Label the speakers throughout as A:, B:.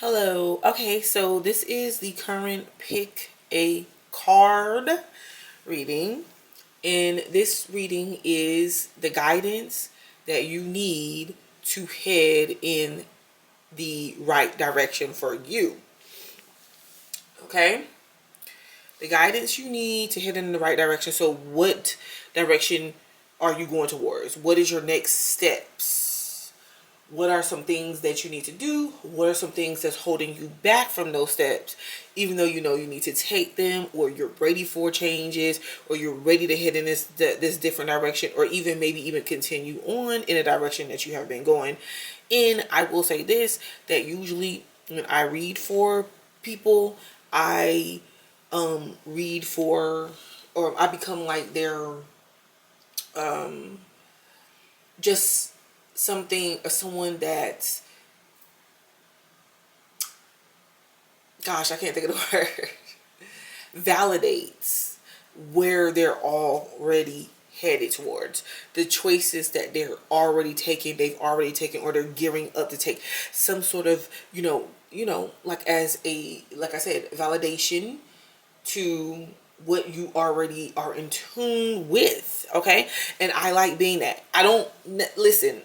A: Hello. Okay, so this is the current pick a card reading. And this reading is the guidance that you need to head in the right direction for you. Okay? The guidance you need to head in the right direction. So what direction are you going towards? What is your next steps? What are some things that you need to do? What are some things that's holding you back from those steps, even though you know you need to take them, or you're ready for changes, or you're ready to head in this different direction, or even maybe even continue on in a direction that you have been going in. I will say this, that usually when I read for people, I read for, or I become like their just something or someone that, gosh, I can't think of the word, validates where they're already headed towards, the choices that they've already taken, or they're gearing up to take some sort of, like like I said, validation to what you already are in tune with. Okay. And I like being that. I don't listen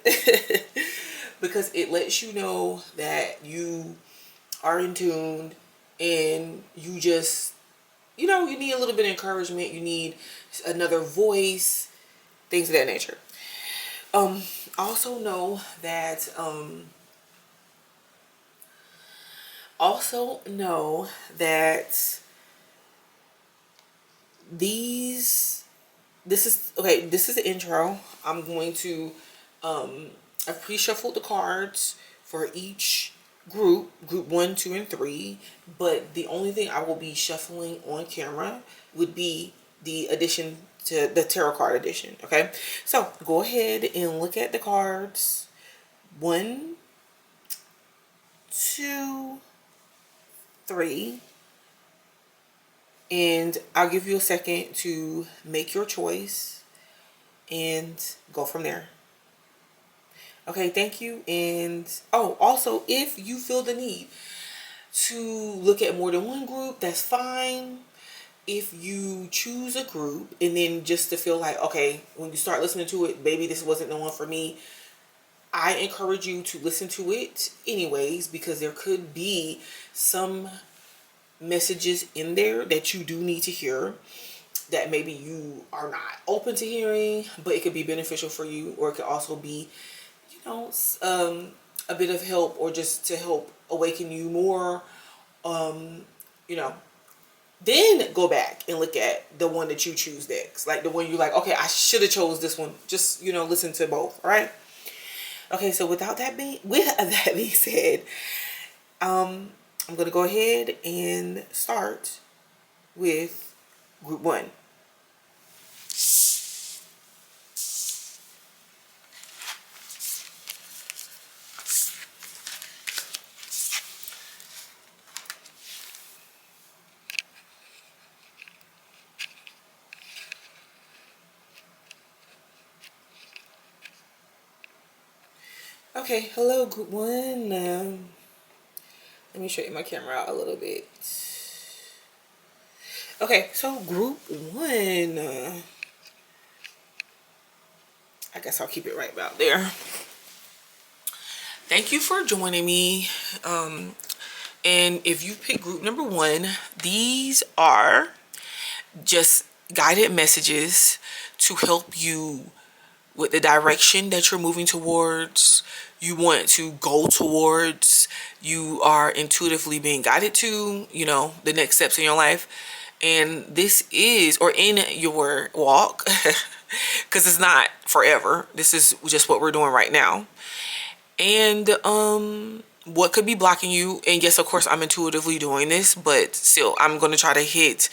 A: because it lets you know that you are in tune, and you just, you need a little bit of encouragement, you need another voice, things of that nature. um also know that also know that these this is okay, this is the intro. I'm going to I've pre-shuffled the cards for each group 1, 2, and 3, but the only thing I will be shuffling on camera would be the addition to the tarot card edition. Okay, so go ahead and look at the cards. 1, 2, 3, and I'll give you a second to make your choice and go from there. Okay, thank you. And oh, also, if you feel the need to look at more than one group, that's fine. If you choose a group and then just to feel like, okay, when you start listening to it, maybe this wasn't the one for me, I encourage you to listen to it anyways, because there could be some messages in there that you do need to hear that maybe you are not open to hearing, but it could be beneficial for you, or it could also be, you know, a bit of help, or just to help awaken you more. You know, then go back and look at the one that you choose next, like the one you're like, okay, I should have chose this one. Just, listen to both. All right. Okay. So with that being said, I'm gonna go ahead and start with group 1. Okay, hello group 1. Let me straighten my camera out a little bit. Okay, so group 1. I guess I'll keep it right about there. Thank you for joining me. And if you pick group number 1, these are just guided messages to help you with the direction that you're moving towards, you want to go towards, you are intuitively being guided to, the next steps in your life. And this is, or in your walk, because it's not forever. This is just what we're doing right now. And what could be blocking you. And yes, of course, I'm intuitively doing this, but still, I'm going to try to hit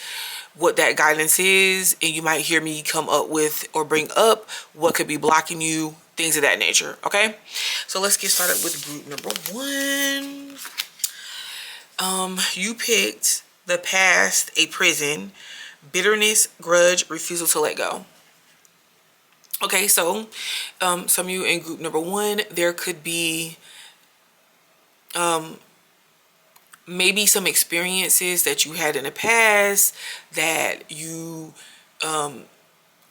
A: what that guidance is, and you might hear me come up with or bring up what could be blocking you, things of that nature. Okay, so let's get started with group number 1. You picked the past, a prison, bitterness, grudge, refusal to let go. Okay, so some of you in group number 1, there could be maybe some experiences that you had in the past that you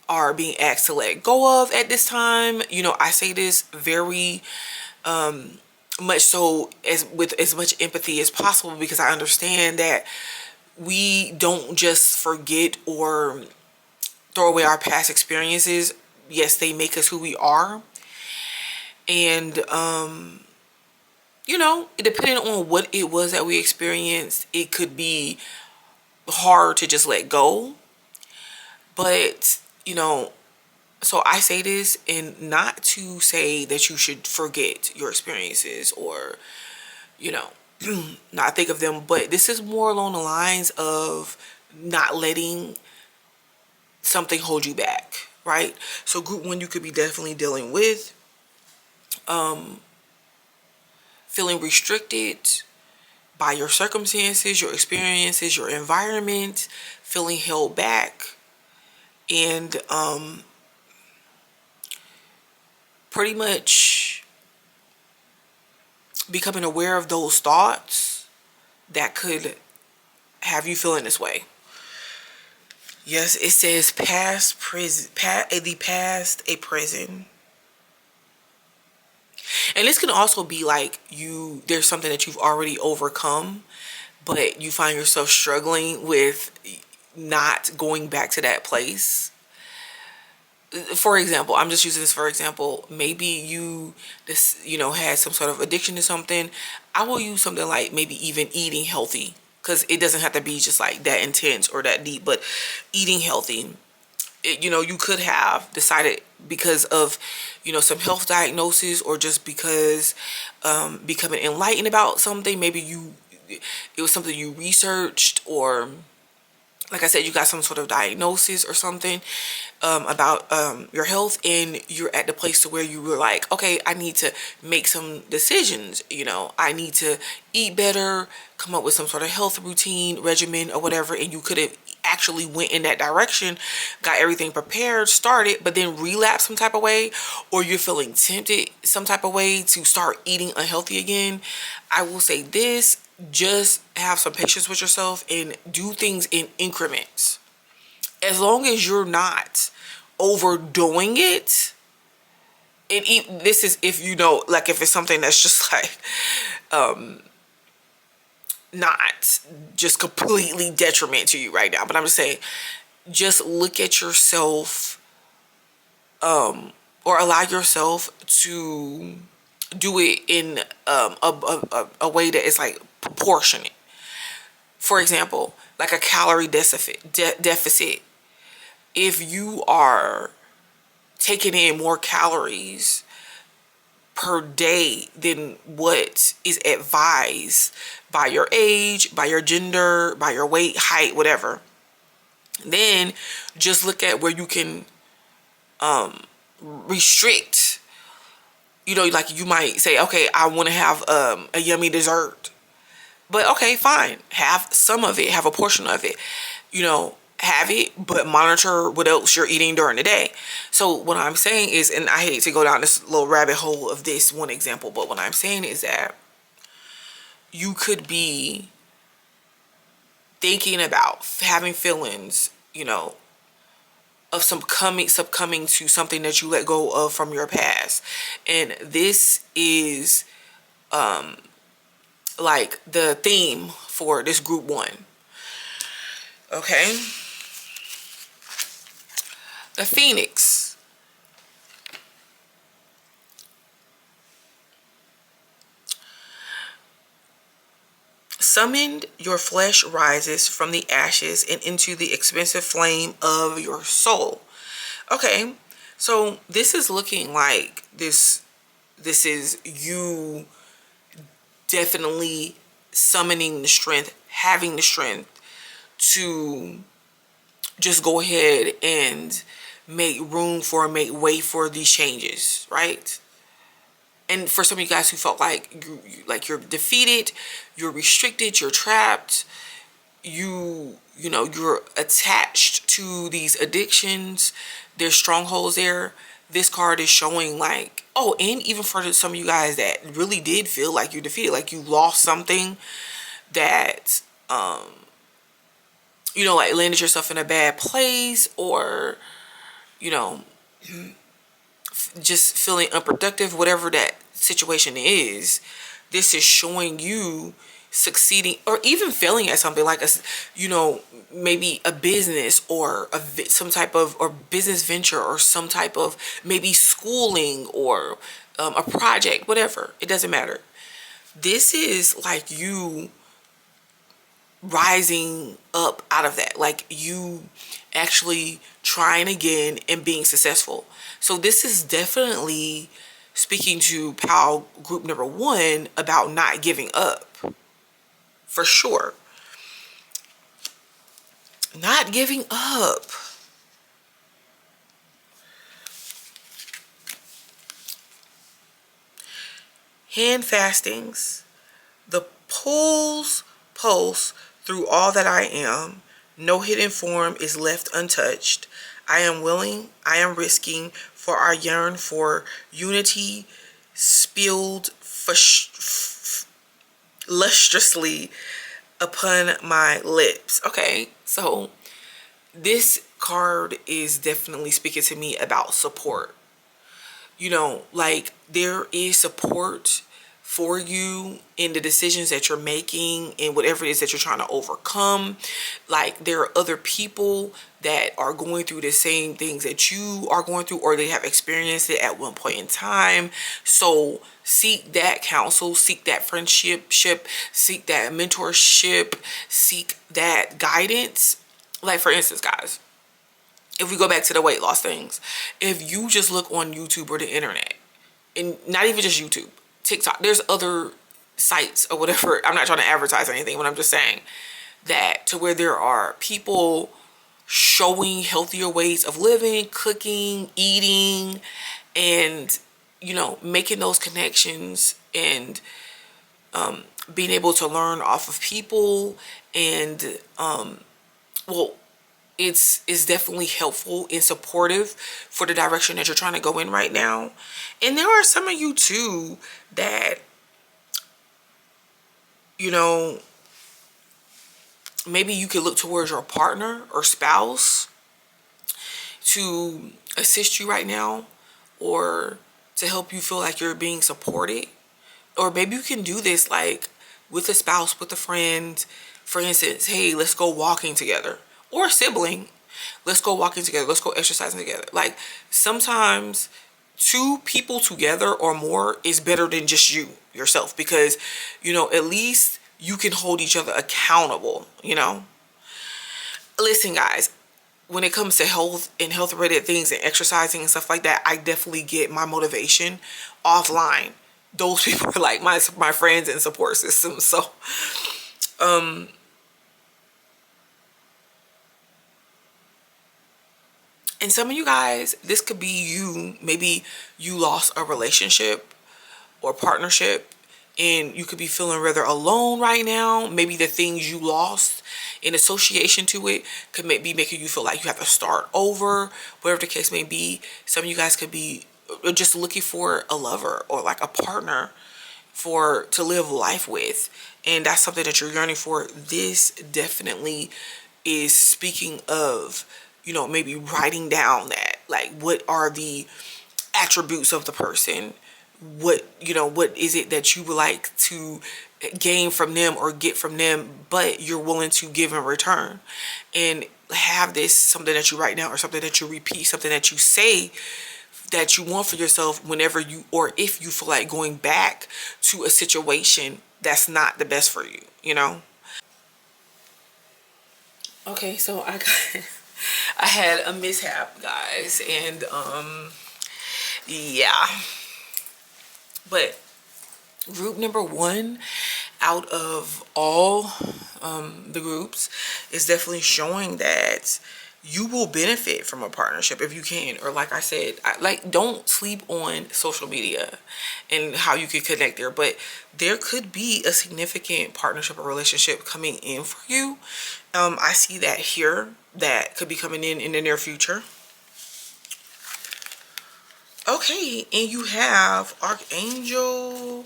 A: are being asked to let go of at this time. You know, I say this very much so as with as much empathy as possible, because I understand that we don't just forget or throw away our past experiences. Yes, they make us who we are. And you know, depending on what it was that we experienced, it could be hard to just let go. But, you know, so I say this, and not to say that you should forget your experiences or, you know, not think of them, but this is more along the lines of not letting something hold you back, right? So group one, you could be definitely dealing with feeling restricted by your circumstances, your experiences, your environment, feeling held back, and pretty much becoming aware of those thoughts that could have you feeling this way. Yes, it says past prison, the past a prison. And this can also be like there's something that you've already overcome, but you find yourself struggling with not going back to that place. For example, I'm just using this for example. Maybe had some sort of addiction to something. I will use something like maybe even eating healthy, because it doesn't have to be just like that intense or that deep, but eating healthy. You could have decided because of, some health diagnosis, or just because becoming enlightened about something. Maybe it was something you researched, or like I said, you got some sort of diagnosis or something about your health, and you're at the place to where you were like, okay, I need to make some decisions. I need to eat better, come up with some sort of health routine, regimen, or whatever, and you could have actually went in that direction, got everything prepared, started, but then relapse some type of way, or you're feeling tempted some type of way to start eating unhealthy again. I will say this: just have some patience with yourself and do things in increments. As long as you're not overdoing it, and this is if like if it's something that's just like not just completely detriment to you right now. But I'm just saying, just look at yourself, or allow yourself to do it in a way that is like proportionate. For example, like a calorie deficit. If you are taking in more calories per day than what is advised by your age, by your gender, by your weight, height, whatever, then just look at where you can restrict. Like you might say, okay, I want to have a yummy dessert. But okay, fine. Have some of it, have a portion of it. Have it, but monitor what else you're eating during the day. So what I'm saying is, and I hate to go down this little rabbit hole of this one example, but what I'm saying is that you could be thinking about having feelings, of succumbing to something that you let go of from your past. And this is like the theme for this group one. Okay? The Phoenix. Summoned, your flesh rises from the ashes and into the expensive flame of your soul. Okay, so this is looking like this is you definitely summoning the strength, having the strength to just go ahead and make way for these changes, right? And for some of you guys who felt like you're defeated, you're restricted, you're trapped, you're attached to these addictions, there's strongholds there. This card is showing like, and even for some of you guys that really did feel like you're defeated, like you lost something, that, you know, like landed yourself in a bad place, or, you know, just feeling unproductive, whatever that situation is, this is showing you succeeding or even failing at something like a, you know, maybe a business or some type of or business venture or some type of maybe schooling or a project, whatever. It doesn't matter. This is like you rising up out of that, like you actually trying again and being successful. So this is definitely speaking to PAL group number 1 about not giving up, for sure. Not giving up. Hand fastings. The pulse through all that I am. No hidden form is left untouched. I am willing, I am risking, for our yearn for unity spilled lustrously upon my lips. Okay, so this card is definitely speaking to me about support. You know, like there is support for you in the decisions that you're making and whatever it is that you're trying to overcome. Like there are other people that are going through the same things that you are going through, or they have experienced it at one point in time. So seek that counsel, seek that friendship, seek that mentorship, seek that guidance. Like for instance, guys, if we go back to the weight loss things, if you just look on YouTube or the internet, and not even just YouTube, TikTok, there's other sites or whatever. I'm not trying to advertise anything, but I'm just saying that to where there are people showing healthier ways of living, cooking, eating, and, you know, making those connections and being able to learn off of people. And, well, it's definitely helpful and supportive for the direction that you're trying to go in right now. And there are some of you too that, you know, maybe you could look towards your partner or spouse to assist you right now, or to help you feel like you're being supported. Or maybe you can do this like with a spouse, with a friend. For instance, hey, let's go walking together. Or a sibling, let's go walking together, let's go exercising together. Like sometimes 2 people together or more is better than just you yourself, because, you know, at least you can hold each other accountable, you know. Listen guys, when it comes to health and health related things and exercising and stuff like that, I definitely get my motivation offline. Those people are like my friends and support systems. So and some of you guys, this could be you. Maybe you lost a relationship or partnership, and you could be feeling rather alone right now. Maybe the things you lost in association to it could be making you feel like you have to start over, whatever the case may be. Some of you guys could be just looking for a lover or like a partner to live life with, and that's something that you're yearning for. This definitely is speaking of, you know, maybe writing down that, like, what are the attributes of the person, what, you know, what is it that you would like to gain from them or get from them, but you're willing to give in return. And have this something that you write down, or something that you repeat, something that you say that you want for yourself whenever you, or if you feel like going back to a situation that's not the best for you, you know. Okay, so I had a mishap, guys, and yeah. But group number 1 out of all the groups is definitely showing that you will benefit from a partnership if you can. Or like I said, don't sleep on social media and how you can connect there, but there could be a significant partnership or relationship coming in for you. I see that here, that could be coming in the near future. Okay, and you have Archangel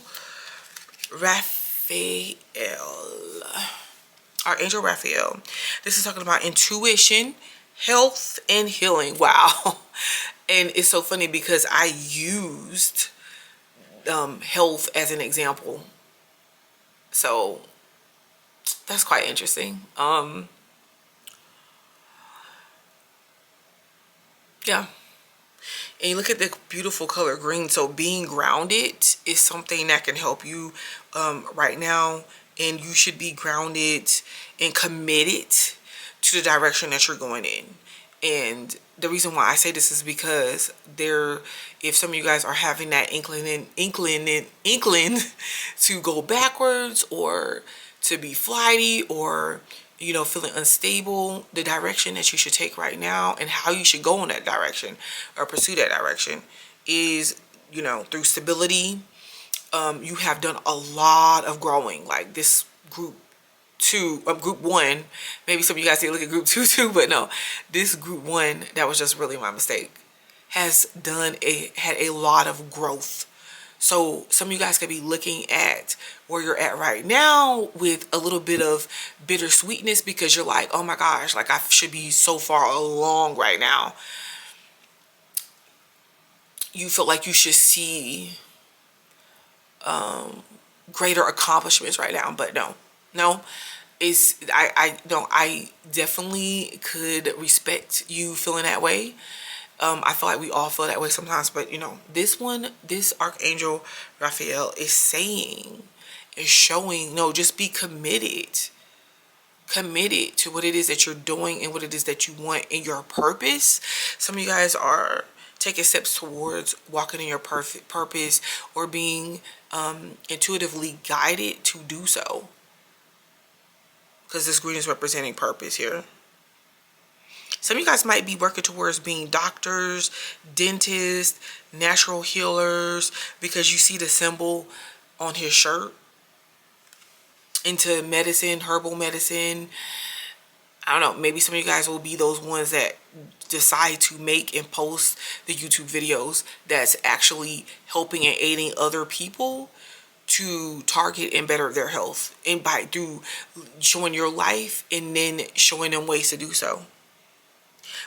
A: Raphael. Archangel Raphael. This is talking about intuition, health, and healing. Wow. And it's so funny because I used health as an example. So that's quite interesting. Yeah. And you look at the beautiful color green. So being grounded is something that can help you right now. And you should be grounded and committed to the direction that you're going in. And the reason why I say this is because if some of you guys are having that inkling to go backwards or to be flighty or, you know, feeling unstable, the direction that you should take right now and how you should go in that direction or pursue that direction is, you know, through stability. You have done a lot of growing. Like this group one, maybe some of you guys did look at group two too, but no, this group one, that was just really my mistake, has had a lot of growth. So some of you guys could be looking at where you're at right now with a little bit of bittersweetness because you're like, oh my gosh, like I should be so far along right now. You feel like you should see greater accomplishments right now, but no. I definitely could respect you feeling that way. I feel like we all feel that way sometimes, but you know, this Archangel Raphael is showing, no, just be committed to what it is that you're doing and what it is that you want in your purpose. Some of you guys are taking steps towards walking in your perfect purpose or being intuitively guided to do so. Because this green is representing purpose here. Some of you guys might be working towards being doctors, dentists, natural healers, because you see the symbol on his shirt. Into medicine, herbal medicine. I don't know, maybe some of you guys will be those ones that decide to make and post the YouTube videos that's actually helping and aiding other people to target and better their health, and through showing your life and then showing them ways to do so.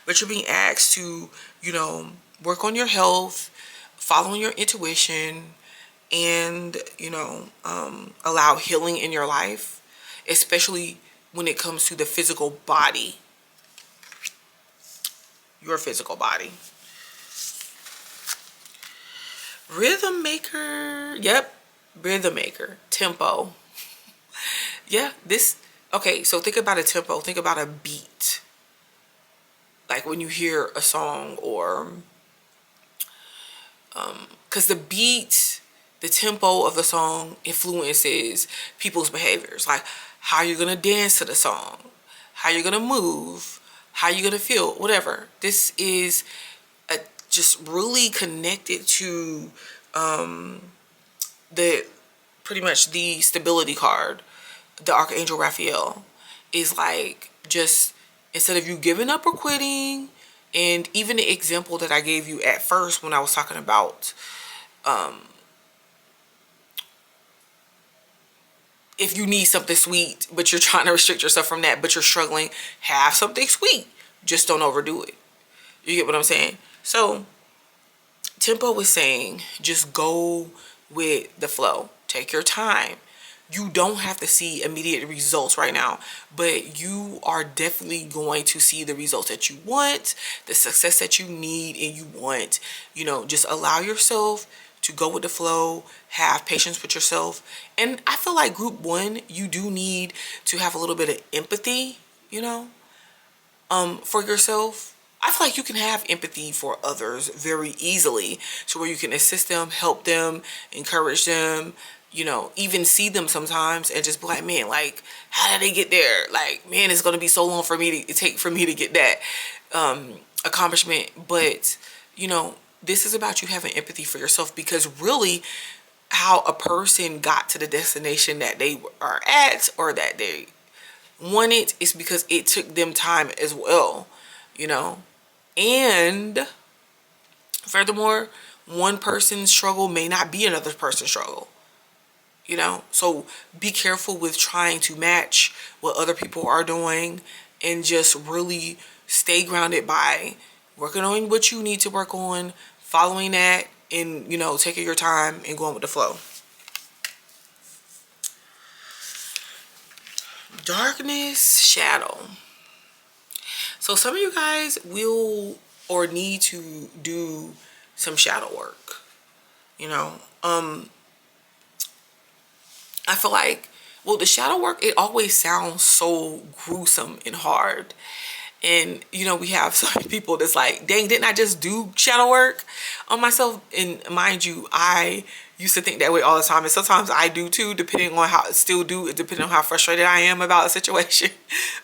A: But you're being asked to, you know, work on your health, following your intuition, and, you know, allow healing in your life, especially when it comes to the physical body, your physical body. Rhythm maker. Yep. Rhythm maker. Tempo. Yeah. Okay, so think about a tempo. Think about a beat. Like when you hear a song or... because the beat, the tempo of the song influences people's behaviors. Like how you're going to dance to the song, how you're going to move, how you're going to feel, whatever. This is just really connected to pretty much the stability card. The Archangel Raphael is like, just instead of you giving up or quitting, and even the example that I gave you at first when I was talking about if you need something sweet, but you're trying to restrict yourself from that, but you're struggling, have something sweet. Just don't overdo it. You get what I'm saying? So, Tempo was saying, just go with the flow. Take your time. You don't have to see immediate results right now, but you are definitely going to see the results that you want, the success that you need and you want. You know, just allow yourself to go with the flow, have patience with yourself. And I feel like group one, you do need to have a little bit of empathy, you know, for yourself. I feel like you can have empathy for others very easily, to where you can assist them, help them, encourage them, you know, even see them sometimes and just be like, man, like, how did they get there? Like, man, it's going to be so long for me to get that accomplishment. But, you know, this is about you having empathy for yourself, because really how a person got to the destination that they are at or that they wanted is because it took them time as well, you know. And furthermore, one person's struggle may not be another person's struggle. you know? So be careful with trying to match what other people are doing, and just really stay grounded by working on what you need to work on, following that, and, you know, taking your time and going with the flow. Darkness, shadow. So some of you guys will or need to do some shadow work, you know. I feel like, well, the shadow work, it always sounds so gruesome and hard. And, you know, we have some people that's like, dang, didn't I just do shadow work on myself? And mind you, I used to think that way all the time. And sometimes I do too, depending on depending on how frustrated I am about a situation.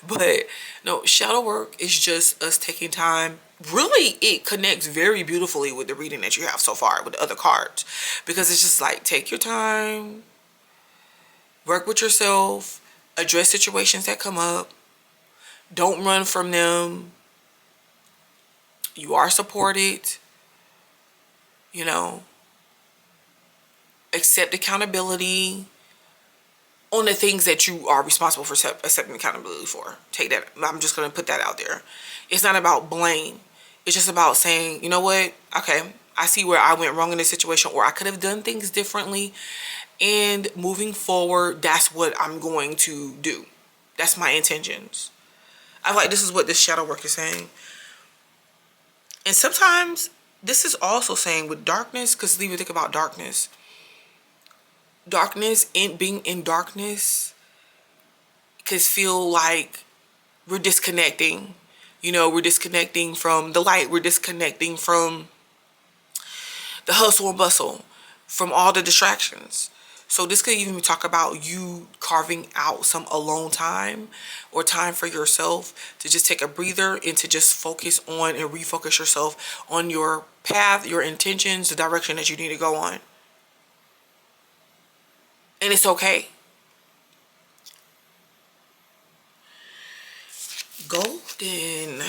A: But no, shadow work is just us taking time. Really, it connects very beautifully with the reading that you have so far with the other cards. Because it's just like, take your time, work with yourself, address situations that come up. Don't run from them. You are supported. You know, accept accountability on the things that you are responsible for accepting accountability for. Take that. I'm just going to put that out there. It's not about blame. It's just about saying, you know what? Okay, I see where I went wrong in this situation, or I could have done things differently. And moving forward, that's what I'm going to do. That's my intentions. I feel like this is what this shadow work is saying. And sometimes this is also saying with darkness, because even think about darkness. Darkness, and being in darkness, could feel like we're disconnecting. You know, we're disconnecting from the light. We're disconnecting from the hustle and bustle, from all the distractions. So this could even talk about you carving out some alone time or time for yourself to just take a breather and to just focus on and refocus yourself on your path, your intentions, the direction that you need to go on. And it's okay. Golden.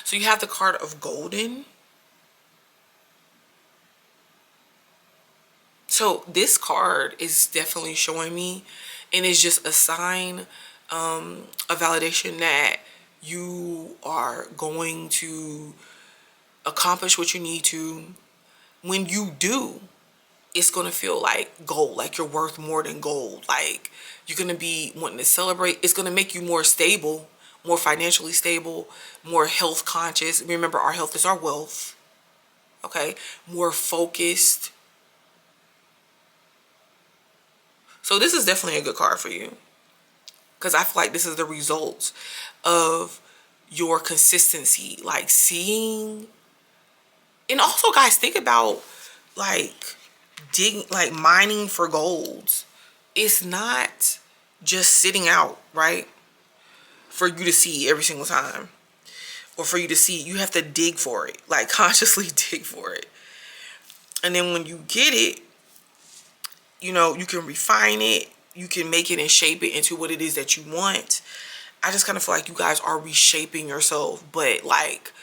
A: So you have the card of golden. So this card is definitely showing me, and it's just a sign, a validation that you are going to accomplish what you need to. When you do, it's going to feel like gold, like you're worth more than gold. Like you're going to be wanting to celebrate. It's going to make you more stable, more financially stable, more health conscious. Remember, our health is our wealth. Okay? More focused. So this is definitely a good card for you, because I feel like this is the result of your consistency, like seeing. And also, guys, think about like digging, like mining for golds. It's not just sitting out, right, for you to see every single time, or for you to see. You have to dig for it, like consciously dig for it. And then when you get it, you know, you can refine it. You can make it and shape it into what it is that you want. I just kind of feel like you guys are reshaping yourself, but like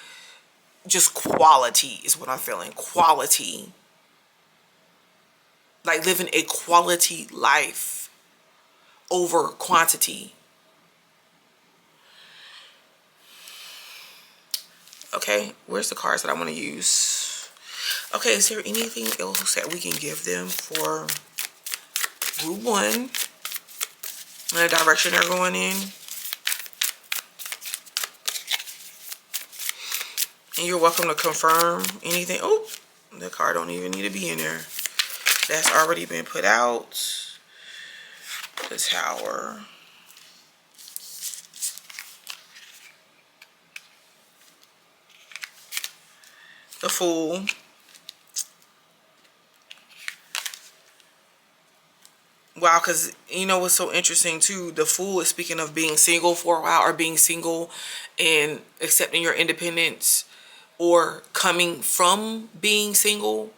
A: just quality is what I'm feeling. Quality. Like living a quality life over quantity. Okay, where's the cards that I want to use? Okay, is there anything else that we can give them for Group 1 and the direction they're going in? And you're welcome to confirm anything. Oh, the card don't even need to be in there. That's already been put out. The Tower. The Fool. Wow, because you know what's so interesting too, the Fool is speaking of being single for a while, or being single and accepting your independence, or coming from being single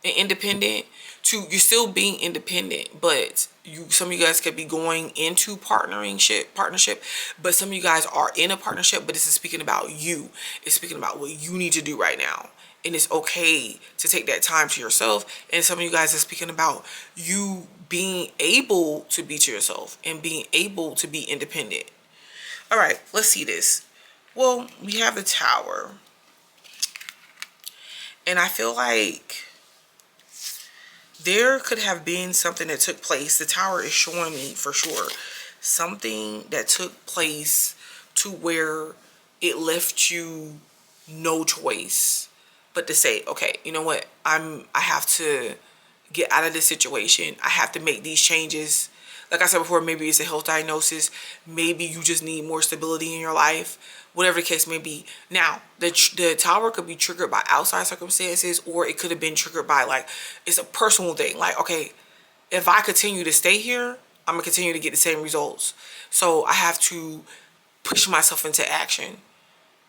A: and independent to you're still being independent, but some of you guys could be going into partnership, but some of you guys are in a partnership, but this is speaking about you. It's speaking about what you need to do right now. And it's okay to take that time to yourself. And some of you guys are speaking about you being able to be to yourself and being able to be independent. All right, let's see this. Well, we have the Tower. And I feel like there could have been something that took place. The Tower is showing me for sure something that took place to where it left you no choice but to say, okay, you know what? I have to get out of this situation. I have to make these changes. Like I said before, maybe it's a health diagnosis. Maybe you just need more stability in your life. Whatever the case may be. Now, the Tower could be triggered by outside circumstances, or it could have been triggered by, like, it's a personal thing. Like, okay, if I continue to stay here, I'm going to continue to get the same results. So I have to push myself into action.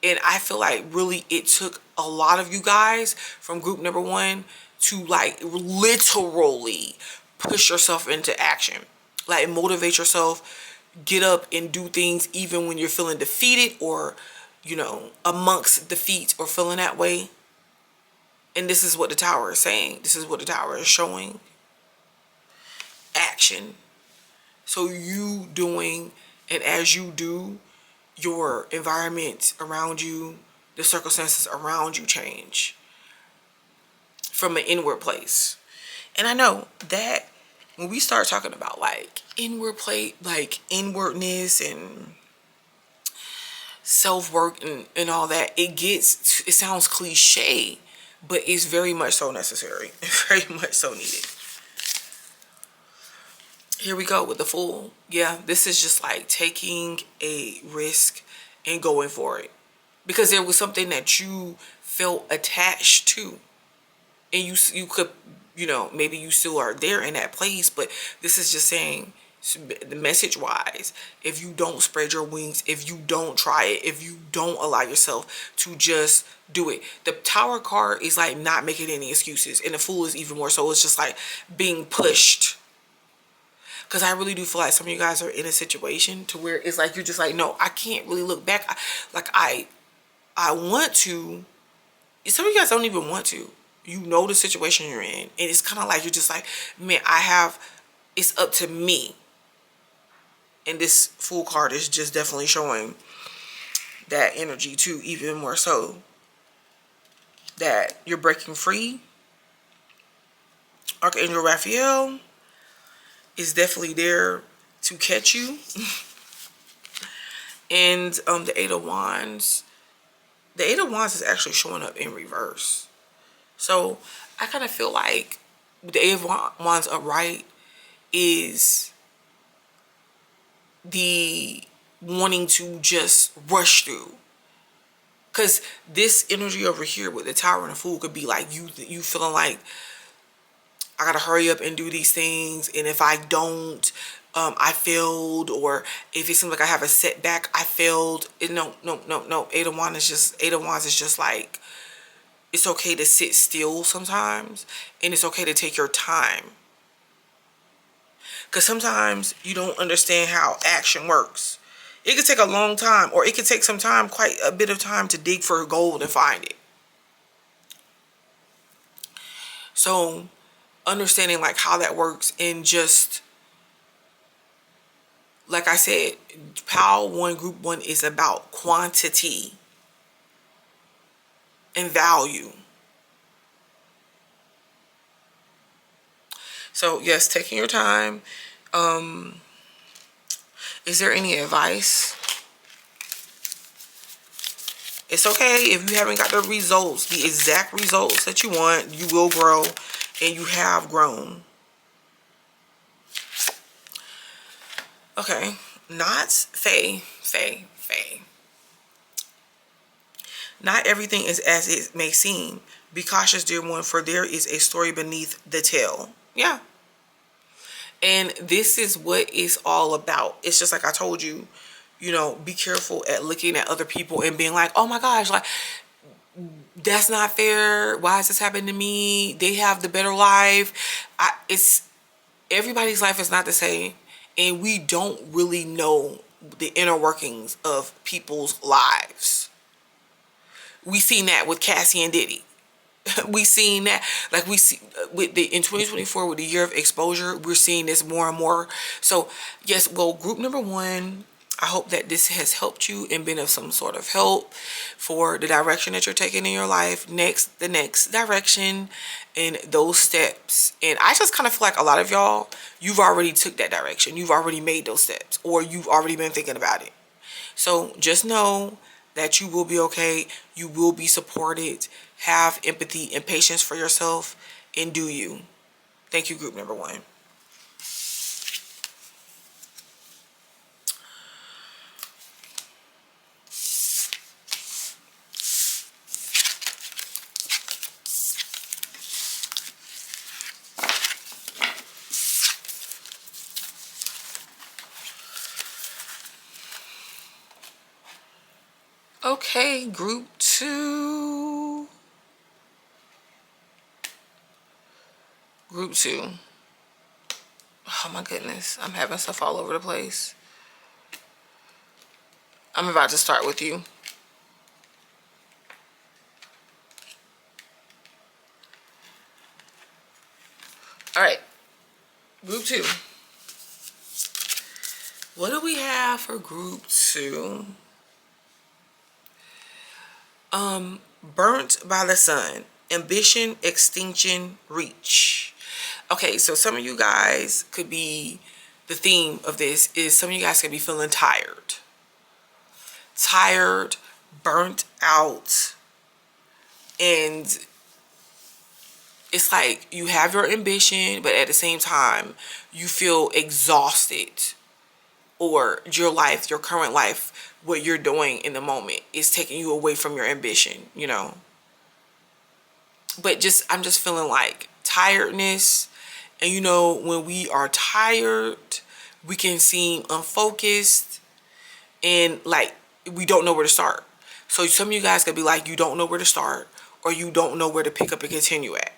A: And I feel like really it took a lot of you guys from group number 1 to, like, literally push yourself into action. Like, motivate yourself, get up and do things even when you're feeling defeated or, you know, amongst defeat or feeling that way. And this is what the Tower is saying. This is what the Tower is showing. Action. So you doing, and as you do, your environment around you, the circumstances around you change from an inward place. And I know that when we start talking about like inward play, like inwardness and self-work and all that, it sounds cliche, but it's very much so necessary. Very much so needed. Here we go with the Fool. Yeah, this is just like taking a risk and going for it. Because there was something that you felt attached to. And you could, you know, maybe you still are there in that place. But this is just saying, the message wise, if you don't spread your wings, if you don't try it, if you don't allow yourself to just do it. The Tower card is like not making any excuses. And the Fool is even more so. It's just like being pushed. Because I really do feel like some of you guys are in a situation to where it's like you're just like, no, I can't really look back. I want to. Some of you guys don't even want to. You know the situation you're in. And it's kind of like you're just like, man, it's up to me. And this Fool card is just definitely showing that energy too, even more so. That you're breaking free. Archangel Raphael is definitely there to catch you. And the Eight of Wands. The Eight of Wands is actually showing up in reverse. So I kind of feel like the Eight of Wands upright is the wanting to just rush through. Because this energy over here with the Tower and the Fool could be like you feeling like, I gotta hurry up and do these things, and if I don't, I failed. Or if it seems like I have a setback, I failed. No. Eight of Wands is just like, it's okay to sit still sometimes, and it's okay to take your time. Because sometimes you don't understand how action works. It could take a long time, or it could take some time, quite a bit of time, to dig for gold and find it. So understanding like how that works, and just like I said, Power 1 Group 1 is about quantity and value. So yes, taking your time. Is there any advice? It's okay if you haven't got the results, the exact results that you want. You will grow, and you have grown. Okay, Knots, Faye. Not everything is as it may seem. Be cautious, dear one, for there is a story beneath the tale. Yeah. And this is what it's all about. It's just like I told you, you know, be careful at looking at other people and being like, oh my gosh, like, that's not fair. Why is this happening to me? They have the better life. Everybody's life is not the same. And we don't really know the inner workings of people's lives. We seen that with Cassie and Diddy. We seen that, like we see with the in 2024 with the year of exposure, we're seeing this more and more. So yes, well, group number one, I hope that this has helped you and been of some sort of help for the direction that you're taking in your life. Next, the next direction and those steps. And I just kind of feel like a lot of y'all, you've already took that direction. You've already made those steps, or you've already been thinking about it. So just know that you will be okay. You will be supported. Have empathy and patience for yourself and do you. Thank you, group number one. Okay, group two. Group two. Oh my goodness, I'm having stuff all over the place. I'm about to start with you. All right, group two. What do we have for group two? Burnt by the sun, ambition, extinction, reach. Okay, so some of you guys could be, the theme of this is some of you guys could be feeling tired. Tired, burnt out, and it's like you have your ambition, but at the same time, you feel exhausted, or your life, your current life, what you're doing in the moment is taking you away from your ambition, you know. But I'm just feeling like tiredness. And you know, when we are tired, we can seem unfocused and like we don't know where to start. So some of you guys could be like, you don't know where to start, or you don't know where to pick up and continue at.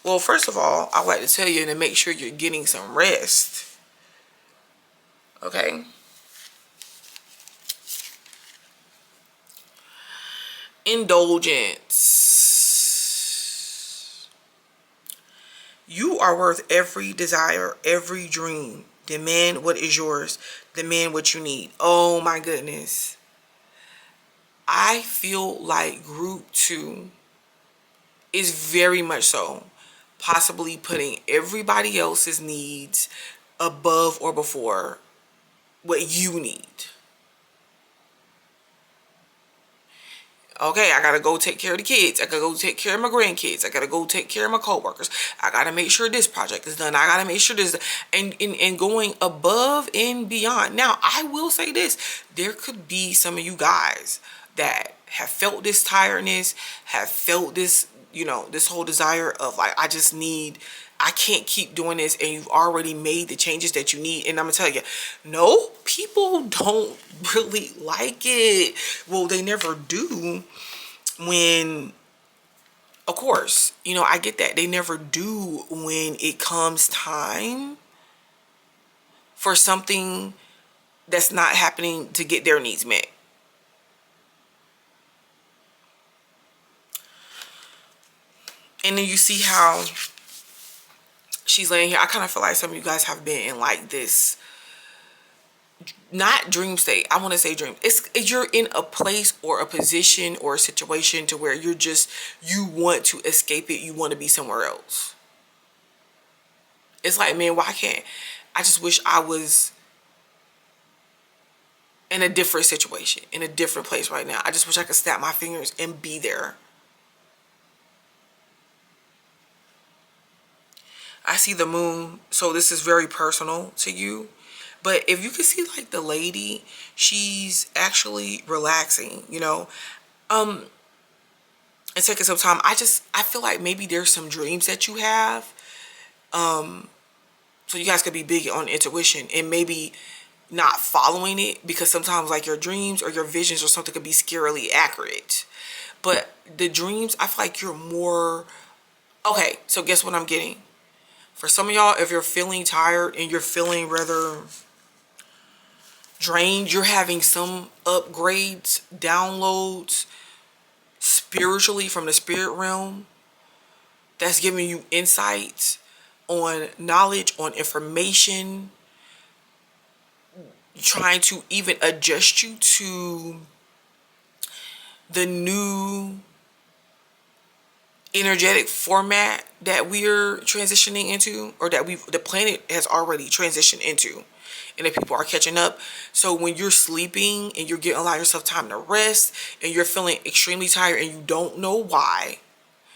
A: Well, first of all, I'd like to tell you to make sure you're getting some rest. Okay? Indulgence. You are worth every desire, every dream. Demand what is yours. Demand what you need. Oh my goodness. I feel like group two is very much so possibly putting everybody else's needs above or before what you need. Okay, I gotta go take care of the kids. I gotta go take care of my grandkids. I gotta go take care of my coworkers. I gotta make sure this project is done. I gotta make sure this, and going above and beyond. Now, I will say this: there could be some of you guys that have felt this tiredness, have felt this, you know, this whole desire of like, I can't keep doing this, and you've already made the changes that you need. And I'm gonna tell you, no, people don't really like it. Well, they never do when, of course, you know, I get that. They never do when it comes time for something that's not happening to get their needs met. And then you see how she's laying here. I kind of feel like some of you guys have been in like this, not dream state. I want to say dream. You're in a place or a position or a situation to where you want to escape it. You want to be somewhere else. It's like, man, why can't I just wish I was in a different situation, in a different place right now. I just wish I could snap my fingers and be there. I see the moon, so this is very personal to you. But if you can see like the lady, she's actually relaxing, you know, and taking some time. I feel like maybe there's some dreams that you have. So you guys could be big on intuition and maybe not following it, because sometimes like your dreams or your visions or something could be scarily accurate. But the dreams, I feel like you're more, okay, so guess what I'm getting? For some of y'all, if you're feeling tired and you're feeling rather drained, you're having some upgrades, downloads, spiritually from the spirit realm that's giving you insights on knowledge, on information, trying to even adjust you to the new energetic format that we're transitioning into, or that the planet has already transitioned into, and that people are catching up. So when you're sleeping and you're getting allowing yourself time to rest, and you're feeling extremely tired and you don't know why,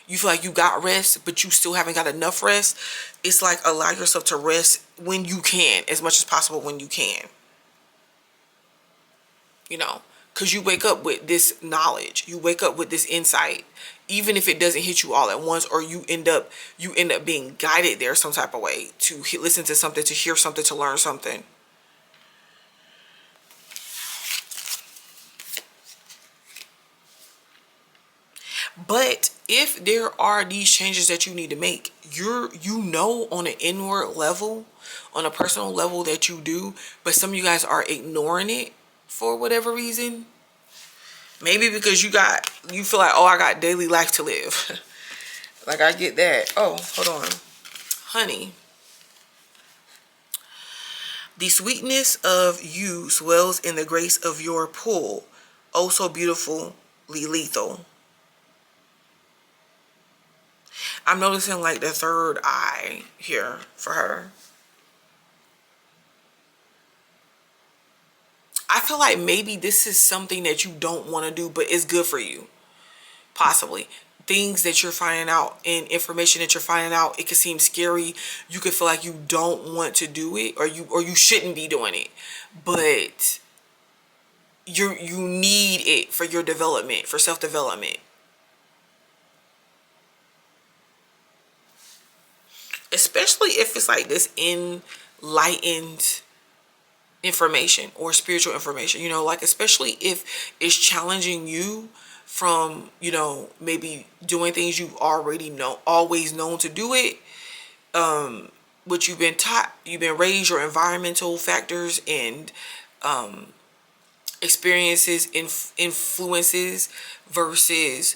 A: you feel like you got rest but you still haven't got enough rest, it's like allow yourself to rest when you can, as much as possible when you can, you know, because you wake up with this knowledge, you wake up with this insight, even if it doesn't hit you all at once, or you end up being guided there some type of way to listen to something, to hear something, to learn something. But if there are these changes that you need to make, on an inward level, on a personal level, that you do, but some of you guys are ignoring it for whatever reason. Maybe because you feel like, oh, I got daily life to live. Like, I get that. Oh, hold on. Honey, the sweetness of you swells in the grace of your pool, oh so beautifully lethal. I'm noticing like the third eye here for her. I feel like maybe this is something that you don't want to do, but it's good for you. Possibly. Things that you're finding out and information that you're finding out, it could seem scary. You could feel like you don't want to do it, or you shouldn't be doing it. But you need it for your development, for self-development. Especially if it's like this enlightened information or spiritual information, like, especially if it's challenging you from, maybe doing things you've always known to do it, what you've been taught, you've been raised, your environmental factors and experiences, influences, versus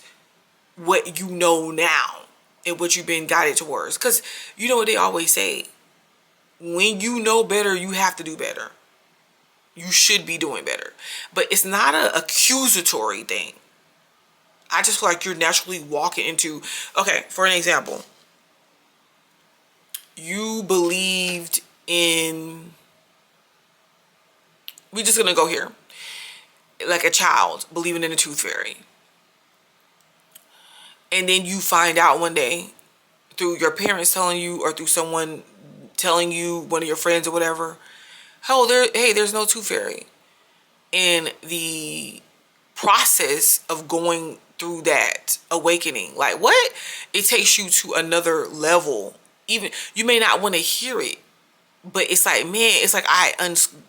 A: what you know now and what you've been guided towards. Because you know what they always say, when you know better, you have to do better. You should be doing better. But it's not an accusatory thing. I just feel like you're naturally walking into, okay, for an example, you believed in, we're just going to go here, like a child believing in the tooth fairy. And then you find out one day through your parents telling you, or through someone telling you, one of your friends or whatever, there's no tooth fairy. And the process of going through that awakening, like, what? It takes you to another level. Even you may not want to hear it, but it's like, man, it's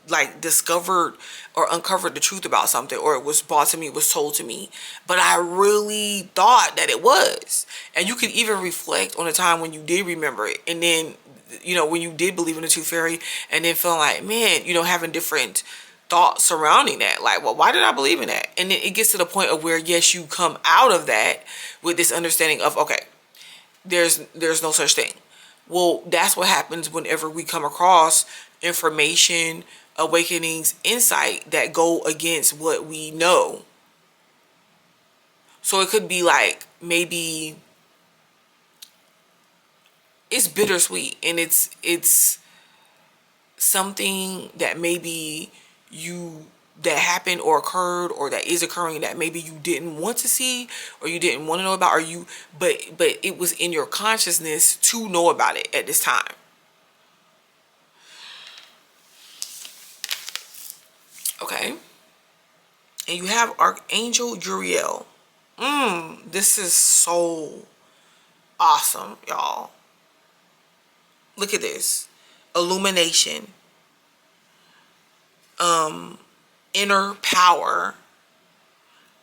A: like discovered or uncovered the truth about something, or it was brought to me, it was told to me, but I really thought that it was. And you can even reflect on a time when you did remember it, and then, when you did believe in the tooth fairy, and then feeling like, man, having different thoughts surrounding that, like, well, why did I believe in that? And then it gets to the point of where, yes, you come out of that with this understanding of, okay, there's no such thing. Well, that's what happens whenever we come across information, awakenings, insight that go against what we know. So it could be like, maybe it's bittersweet, and it's something that maybe that happened or occurred, or that is occurring, that maybe you didn't want to see, or you didn't want to know about, but it was in your consciousness to know about it at this time. Okay. And you have Archangel Uriel. This is so awesome, y'all. Look at this. Illumination. Inner power.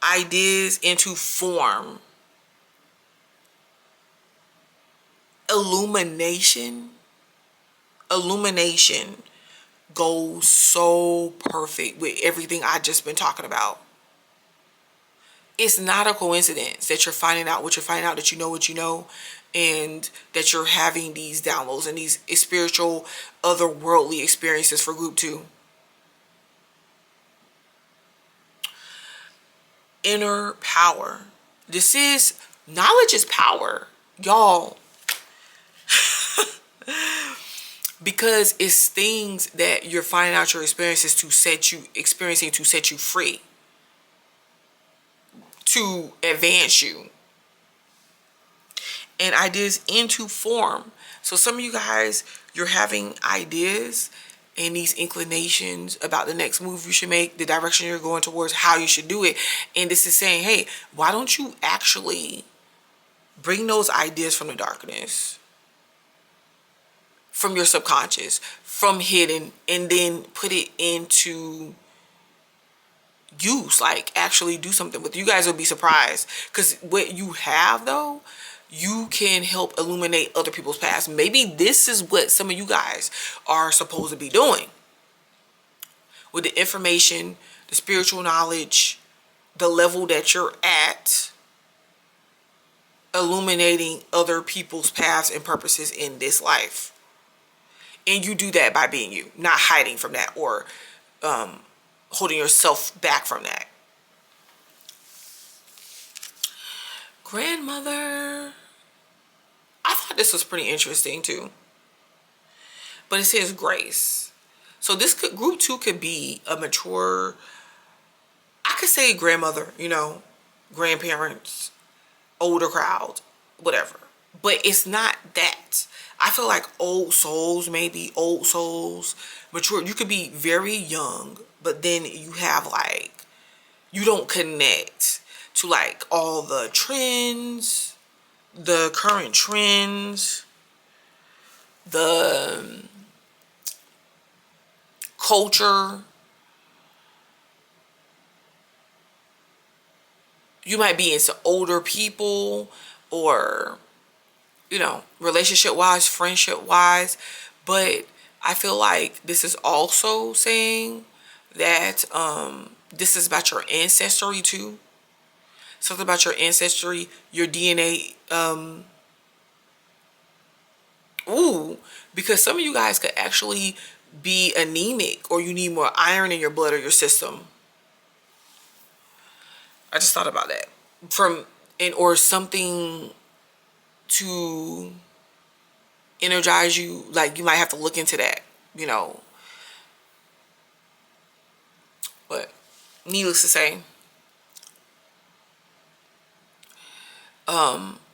A: Ideas into form. Illumination goes so perfect with everything I just been talking about. it's not a coincidence that you're finding out what you're finding out, that you know what you know, and that you're having these downloads and these spiritual, otherworldly experiences for group 2. Inner power. This is, knowledge is power, y'all. Because it's things that you're finding out your experiences to set you, experiencing to set you free, to advance you, and ideas into form. So some of you guys, you're having ideas and these inclinations about the next move you should make, the direction you're going towards, how you should do it. And this is saying, hey, why don't you actually bring those ideas from the darkness, from your subconscious, from hidden, and then put it into use, like actually do something with it. You guys will be surprised, because what you have though, you can help illuminate other people's past. Maybe this is what some of you guys are supposed to be doing with the information, the spiritual knowledge, the level that you're at, illuminating other people's paths and purposes in this life. And you do that by being you, not hiding from that, or holding yourself back from that. Grandmother. I thought this was pretty interesting too. But it says grace. So this could, group 2 could be a mature, I could say grandmother, you know, grandparents, older crowd, whatever. But it's not that. I feel like old souls, maybe old souls, mature. You could be very young, but then you have like, you don't connect to like all the trends, the current trends, the culture. You might be into older people, or, you know, relationship wise, friendship wise. But I feel like this is also saying that this is about your ancestry too. Something about your ancestry, your DNA. Because some of you guys could actually be anemic, or you need more iron in your blood or your system. I just thought about that. Or something to energize you. Like you might have to look into that, you know. But needless to say,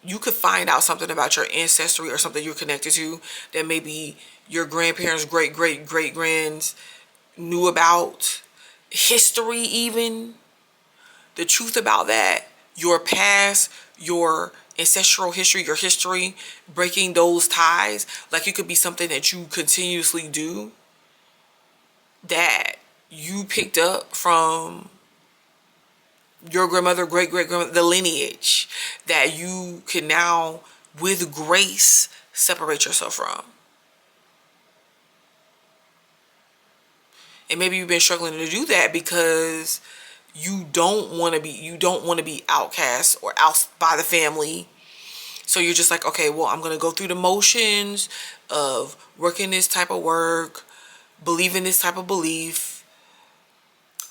A: you could find out something about your ancestry or something you're connected to that maybe your grandparents, great grands knew about. History even. The truth about that. Your past, your ancestral history, your history, breaking those ties. Like it could be something that you continuously do that you picked up from your grandmother, great grandmother, the lineage that you can now, with grace, separate yourself from. And maybe you've been struggling to do that because you don't want to be outcast or out by the family. So you're just like, okay, well, I'm going to go through the motions of working this type of work, believing this type of belief,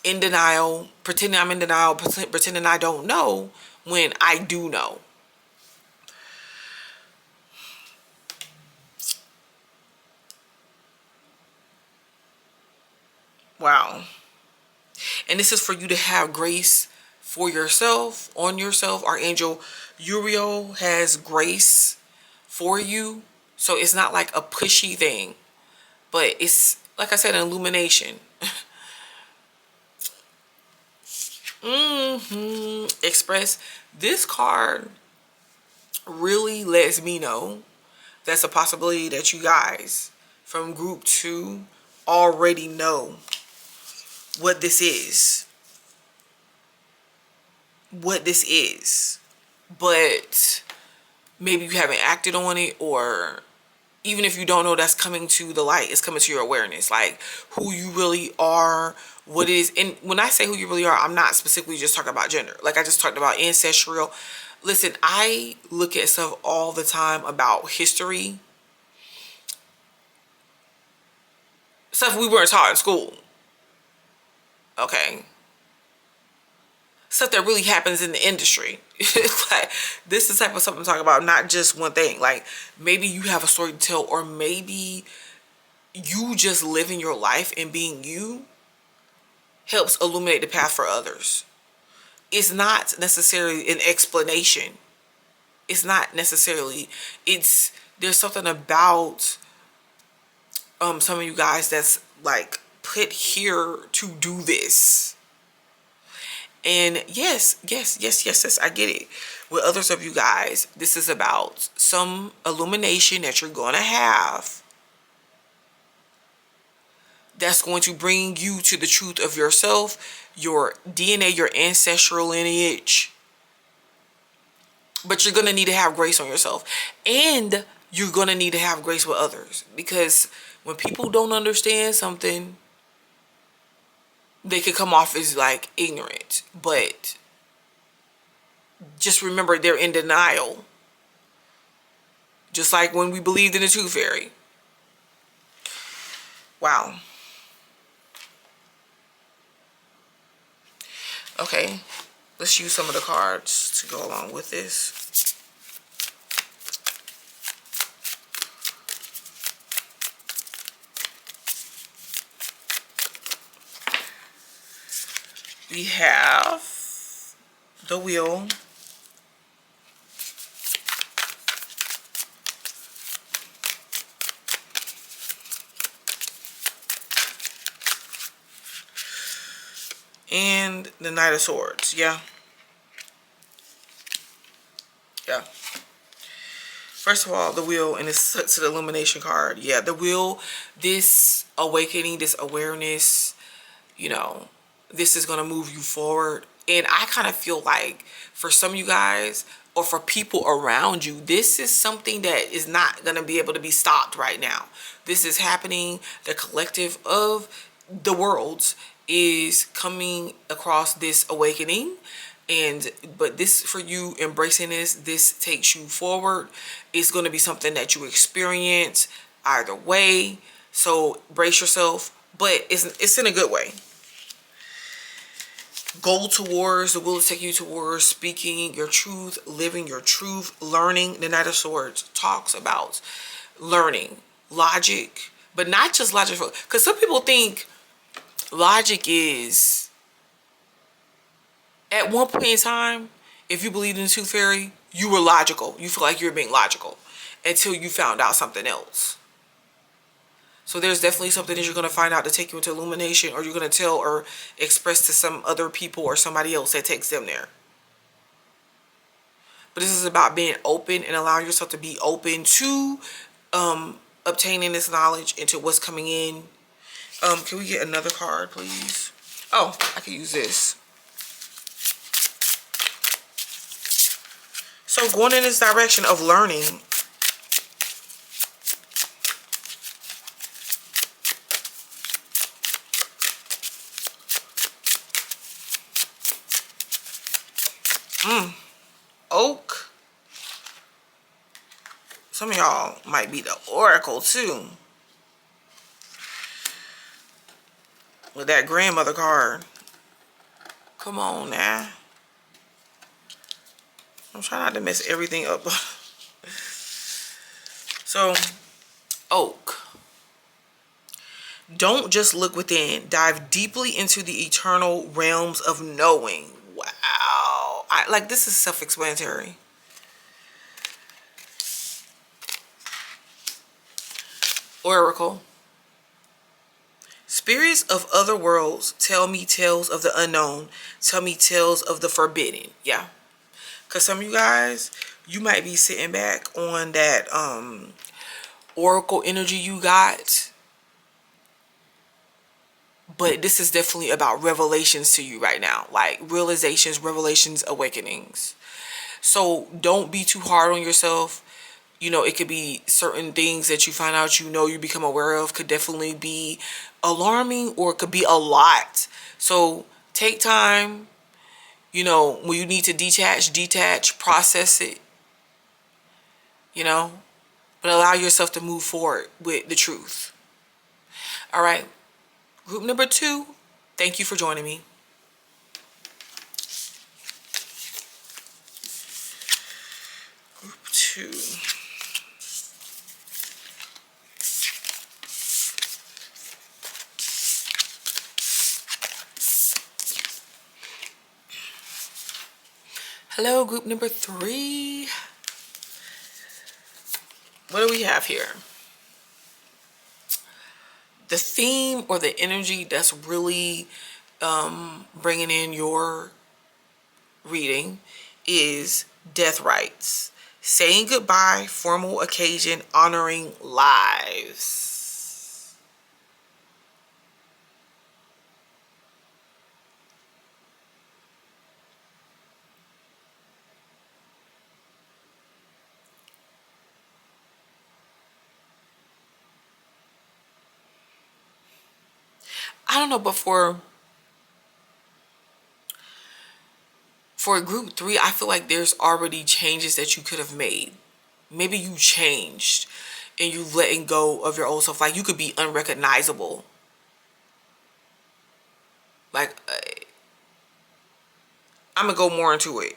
A: in denial, pretending I'm in denial, pretending I don't know when I do know. Wow. And this is for you to have grace for yourself, on yourself. Archangel Uriel has grace for you. So it's not like a pushy thing, but it's, like I said, an illumination. Express. This card really lets me know that's a possibility that you guys from group 2 already know what this is. But maybe you haven't acted on it, or even if you don't know, that's coming to the light. It's coming to your awareness, like who you really are, what it is. And when I say who you really are, I'm not specifically just talking about gender. Like I just talked about ancestral. Listen, I look at stuff all the time about history, stuff we weren't taught in school. Okay, stuff that really happens in the industry. It's like, this is the type of stuff I'm talking about, not just one thing. Like maybe you have a story to tell, or maybe you just living your life and being you helps illuminate the path for others. It's not necessarily an explanation. It's not necessarily, it's, there's something about some of you guys that's like put here to do this. And yes, I get it. With others of you guys, this is about some illumination that you're going to have that's going to bring you to the truth of yourself, your DNA, your ancestral lineage. But you're going to need to have grace on yourself. And you're going to need to have grace with others. Because when people don't understand something, they could come off as like ignorant. But just remember, they're in denial. Just like when we believed in the tooth fairy. Wow. Okay, let's use some of the cards to go along with this. We have the Wheel, and the Knight of Swords. Yeah. First of all, the Wheel, and it's to the Illumination card. Yeah, the Wheel, this awakening, this awareness, you know, this is going to move you forward. And I kind of feel like for some of you guys, or for people around you, this is something that is not going to be able to be stopped right now. This is happening. The collective of the worlds is coming across this awakening. But this, for you embracing this takes you forward. It's going to be something that you experience either way. So brace yourself, but it's in a good way. Go towards, the Wheel to take you towards speaking your truth, living your truth, learning. The Knight of Swords talks about learning, logic, but not just logic. Because some people think logic is, at one point in time, if you believed in the tooth fairy, you were logical. You feel like you were being logical until you found out something else. So there's definitely something that you're going to find out to take you into illumination, or you're going to tell or express to some other people or somebody else that takes them there. But this is about being open and allowing yourself to be open to obtaining this knowledge into what's coming in. Can we get another card, please? Oh, I can use this. So going in this direction of learning, Oak. Some of y'all might be the Oracle too, with that grandmother card. Come on now. I'm trying not to mess everything up. So, Oak. Don't just look within. Dive deeply into the eternal realms of knowing. Wow. Like, this is self-explanatory. Oracle. Spirits of other worlds tell me tales of the unknown. Tell me tales of the forbidden. Yeah. Because some of you guys, you might be sitting back on that oracle energy you got. But this is definitely about revelations to you right now. Like realizations, revelations, awakenings. So don't be too hard on yourself. You know, it could be certain things that you find out, you know, you become aware of could definitely be alarming, or it could be a lot. So take time, you know, when you need to detach, process it, you know, but allow yourself to move forward with the truth. All right. Group number 2, thank you for joining me. Group 2. Hello, group number 3. What do we have here? The theme or the energy that's really bringing in your reading is death rites. Saying goodbye, formal occasion, honoring lives. I don't know, but for group 3, I feel like there's already changes that you could have made. Maybe you changed and you letting go of your old self. Like, you could be unrecognizable. Like, I'm gonna go more into it.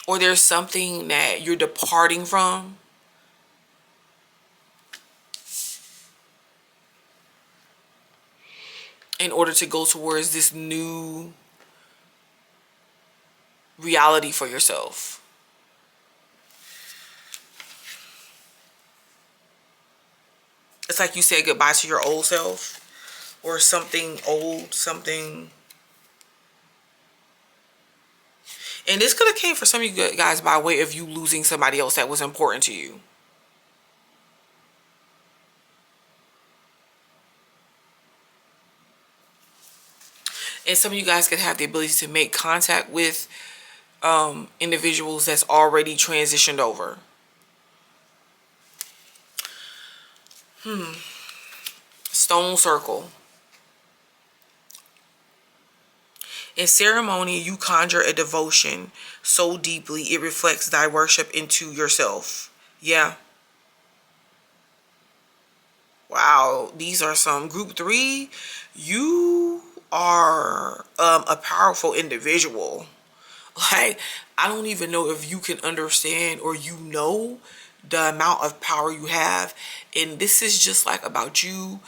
A: Or there's something that you're departing from in order to go towards this new reality for yourself. It's like you said goodbye to your old self, or something old, something. And this could have came for some of you guys by way of you losing somebody else that was important to you. And some of you guys could have the ability to make contact with individuals that's already transitioned over. Stone circle. In ceremony, you conjure a devotion so deeply it reflects thy worship into yourself. Yeah. Wow. These are some. Group 3, you are a powerful individual. Like, I don't even know if you can understand, or you know, the amount of power you have. And this is just like about you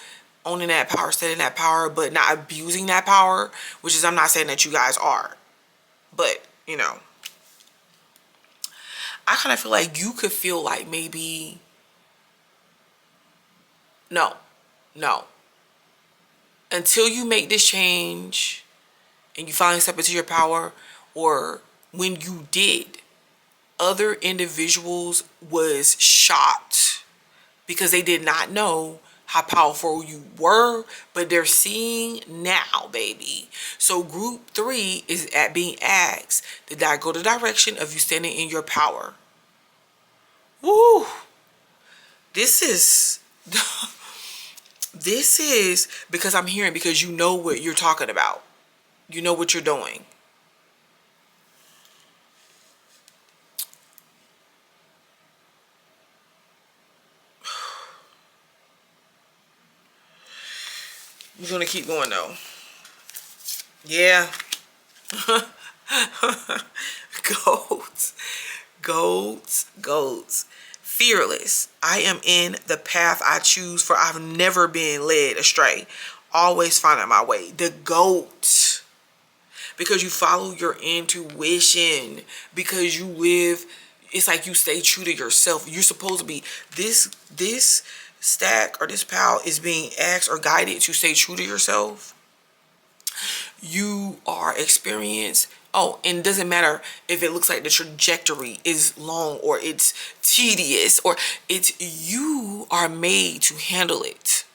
A: owning that power, setting that power, but not abusing that power, which is, I'm not saying that you guys are, but you know, I kind of feel like you could feel like maybe, no, until you make this change and you finally step into your power, or when you did, other individuals was shocked because they did not know how powerful you were, but they're seeing now, baby. So group 3 is at being asked, did I go the direction of you standing in your power? Woo! This is this is because I'm hearing, because you know what you're talking about. You know what you're doing. We're gonna keep going though. Yeah. Goats. Goats. Fearless. I am in the path I choose, for I've never been led astray. Always finding my way. The goat. Because you follow your intuition. Because you live, it's like you stay true to yourself. You're supposed to be, this stack or this pal is being asked or guided to stay true to yourself. You are experienced. Oh, and it doesn't matter if it looks like the trajectory is long or it's tedious, or it's, you are made to handle it.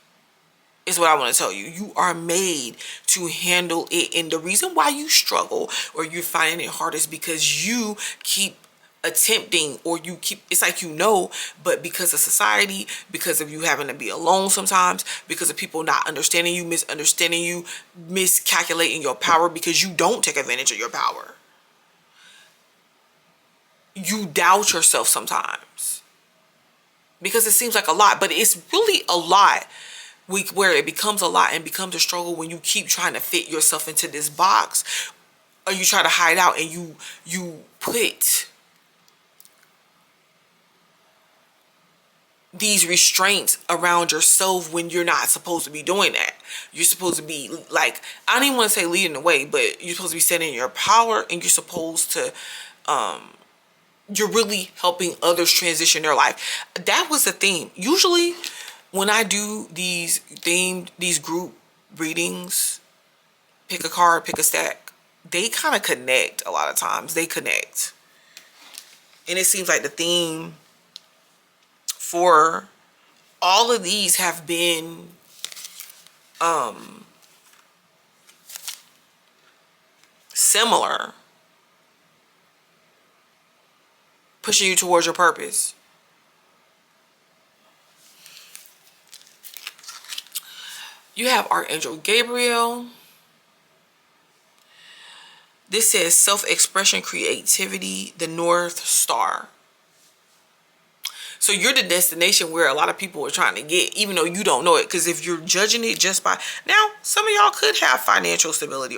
A: is what I want to tell you. You are made to handle it. And the reason why you struggle or you're finding it hard is because you keep attempting, or you keep, it's like, but because of society, because of you having to be alone sometimes, because of people not understanding you, misunderstanding you, miscalculating your power, because you don't take advantage of your power. You doubt yourself sometimes because it seems like a lot, but it's really a lot. Where it becomes a lot and becomes a struggle when you keep trying to fit yourself into this box, or you try to hide out and you put these restraints around yourself when you're not supposed to be doing that. You're supposed to be, like, I don't even want to say leading the way, but you're supposed to be setting your power, and you're supposed to you're really helping others transition their life. That was the theme. Usually when I do these group readings, pick a card, pick a stack, they kind of connect. A lot of times they connect. And it seems like the theme for all of these have been similar, pushing you towards your purpose. You have Archangel Gabriel. This says self-expression, creativity, the North Star. So you're the destination where a lot of people are trying to get, even though you don't know it. Because if you're judging it just by, now, some of y'all could have financial stability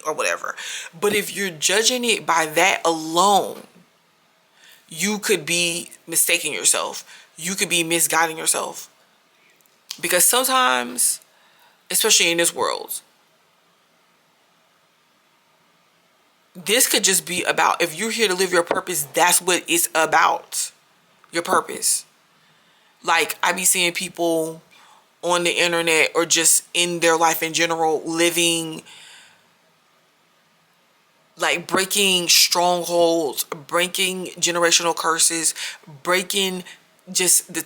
A: or whatever. But if you're judging it by that alone, you could be mistaking yourself. You could be misguiding yourself. Because sometimes, especially in this world, this could just be about, if you're here to live your purpose, that's what it's about. Your purpose. Like, I be seeing people on the internet or just in their life in general living, like, breaking strongholds, breaking generational curses, breaking just the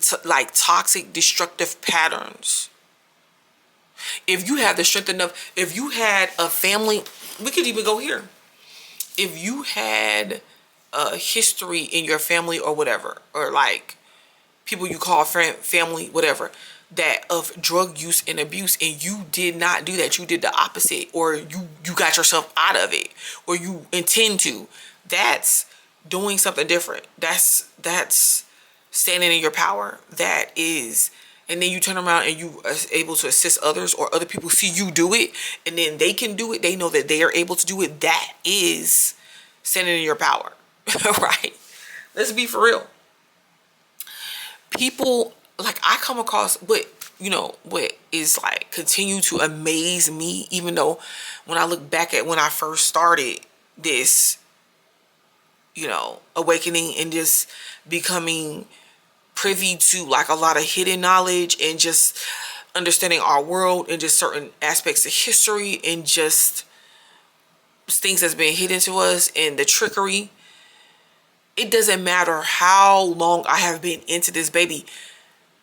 A: toxic, destructive patterns. If you have the strength enough, if you had a family, we could even go here. If you had a history in your family or whatever, or like people you call family, whatever, that of drug use and abuse, and you did not do that, you did the opposite, or you got yourself out of it, or you intend to, that's doing something different. That's standing in your power. That is, and then you turn around and you are able to assist others, or other people see you do it and then they can do it. They know that they are able to do it. That is standing in your power. Right? Let's be for real. People, like, I come across what is like continue to amaze me, even though when I look back at when I first started this, awakening and just becoming privy to like a lot of hidden knowledge and just understanding our world and just certain aspects of history and just things that's been hidden to us and the trickery. It doesn't matter how long I have been into this, baby.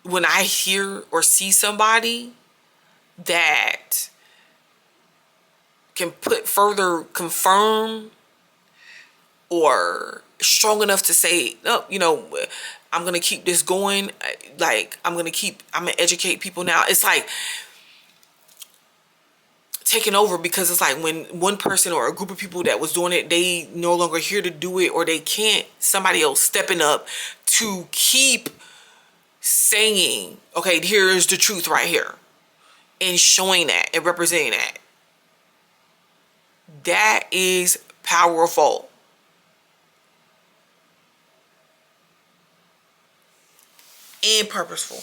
A: When I hear or see somebody that can further confirm or strong enough to say, no, I'm going to keep this going. Like, I'm going to educate people now. It's like taking over, because it's like when one person or a group of people that was doing it, they no longer here to do it, or they can't, somebody else stepping up to keep saying, okay, here is the truth right here, and showing that and representing that. That is powerful. And purposeful.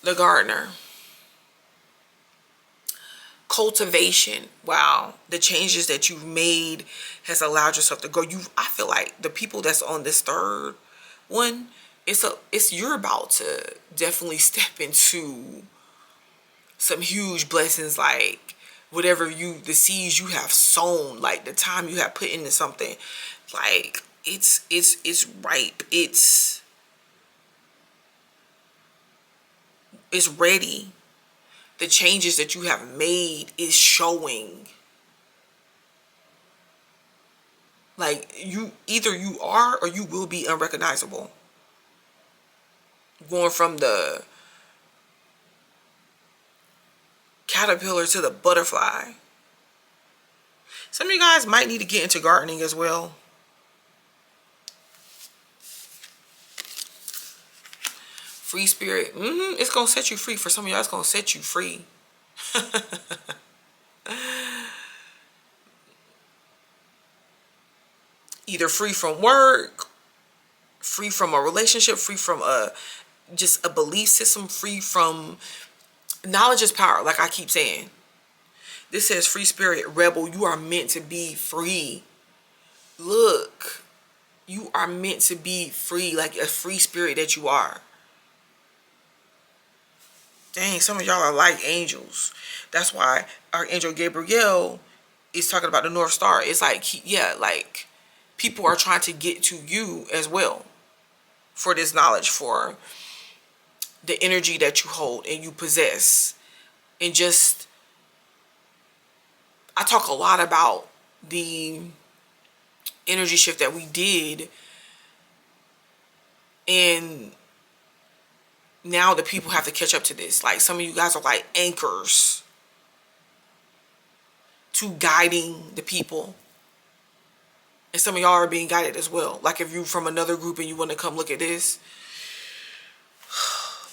A: The gardener. Cultivation. Wow. The changes that you've made has allowed yourself to go. I feel like the people that's on this third one, you're about to definitely step into some huge blessings, like whatever the seeds you have sown, like the time you have put into something, like it's ripe. It's ready. The changes that you have made is showing. Like, either you are or you will be unrecognizable. Going from the caterpillar to the butterfly. Some of you guys might need to get into gardening as well. Free spirit. It's going to set you free. For some of y'all, it's going to set you free. Either free from work, free from a relationship, free from just a belief system, free from... Knowledge is power, like I keep saying. This says free spirit rebel. You are meant to be free. Look, you are meant to be free, like a free spirit that you are. Dang, some of y'all are like angels. That's why Archangel Gabriel is talking about the North Star. It's like, like people are trying to get to you as well for this knowledge, for the energy that you hold and you possess. And just, I talk a lot about the energy shift that we did, and now the people have to catch up to this. Like, some of you guys are like anchors to guiding the people, and some of y'all are being guided as well. Like, if you're from another group and you want to come look at this,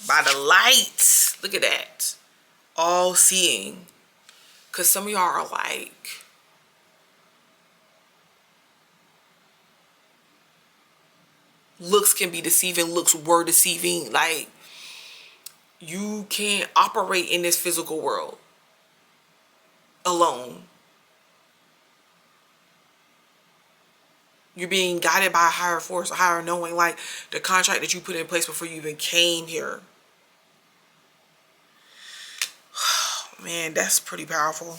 A: by the light, look at that, all seeing. Because some of y'all are like, looks can be deceiving, looks were deceiving. Like, you can't operate in this physical world alone. You're being guided by a higher force, a higher knowing, like the contract that you put in place before you even came here. Man, that's pretty powerful.